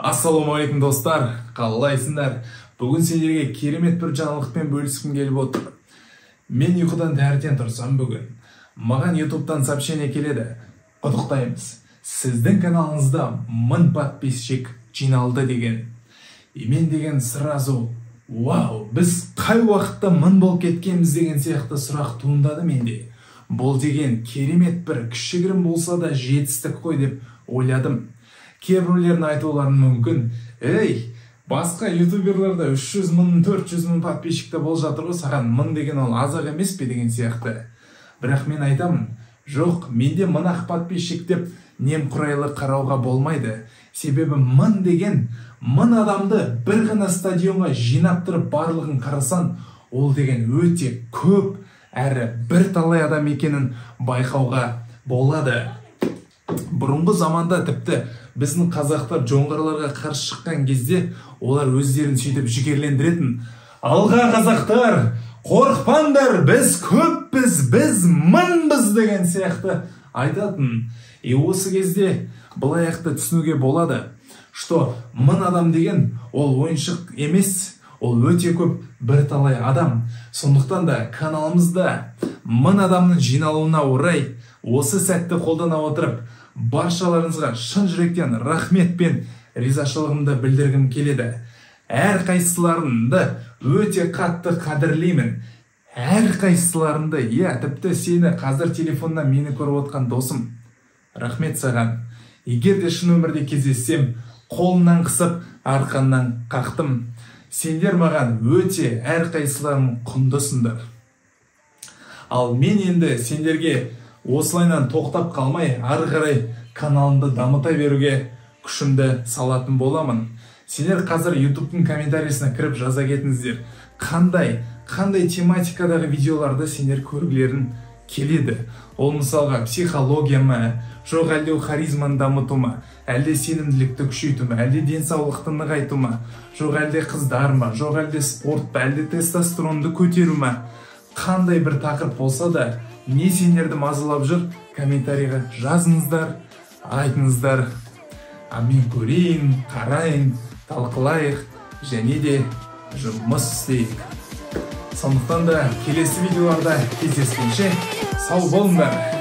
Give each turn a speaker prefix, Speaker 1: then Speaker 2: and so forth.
Speaker 1: Ассалаумағалейкум достар, қалайсыңдар? Бүгін сендерге керемет бір жаңалықпен бөліскім келіп отыр. Мен ұйқыдан таңертең тұрсам бүгін. Маған YouTube'дан сообщение келеді. Құттықтаймыз. Сіздің каналыңызда 1000 подписчик жиналды деген. Мен деген сразу, вау, біз қай уақытта 1000 болып кеткенбіз деген сияқты сұрақ туындады менде. Бұл деген керемет бір кішігірім болса да жетістік қой деп ойладым. Кейбіреулердің айтуларын мүмкін, басқа ютуберлерде 300 мың, 400 мың подписчикті бол жатыр ғой, саған 1000 деген ол азық емес пе деген сияқты. Бірақ мен айтамын, жоқ, менде 1000 подписчик деп немқұрайлы қарауға болмайды. Себебі 1000 деген 1000 адамды бір ғана стадионға жинап тұрып барлығын қарасан, ол деген өте көп әрі бір талай адам екенін байқауға болады. Бұрынғы заманда тіпті біздің қазақтар жоңғарларға қарсы шыққан кезде олар өздерін сөйтіп жігерлендіретін. Алға қазақтар, қорықпаңдар, біз көппіз, біз 1000-біз деген сияқты айтатын. Осы кезде былаяқты түсінуге болады, что 1000 адам деген ол ойыншық емес, ол өте көп бір талай адам. Сондықтан да каналымызда 1000 адамның жиналуына орай осы сәтті қолдана отырып, баршаларыңызға шын жүректен рахмет пен ризашылығымды білдіргім келеді. Әр қайсыларыңды өте қатты қадірлеймін. Әр қайсыларыңды, тіпті сені қазір телефоннан мені көріп отқан досым. Рахмет саған. Егер де шын өмірде кездессем, қолынан қысып, арқаннан қақтым. Сендер маған өте әр қайсыларың құндысыңдар. Ал мен енді сендерге осылайнан тоқтап қалмай, ары қарай каналымды дамыта беруге күшімді салатын боламын. Сендер қазір YouTube-тың комментариясына кіріп жаза кетіңіздер. Қандай тематикадағы видеоларды сендер көргілерін келеді. Ол мысалға психология ма, жоқ әлде харизманы дамыту ма, әлде сенімділікті күшейту ма, әлде денсаулықты нығайту ма, жоқ әлде қыздар ма, жоқ әлде спорт па, әлде тестостеронды көтеру ма. Қандай бір тақырып болса да, не сендерді мазалап жүр, комментарийға жазыңыздар, айтыңыздар. Мен көрейін, қарайын, талқылайық, және де жұмыс істейік. Сондықтан да келесі видеоларда кездескенше сау болыңдар.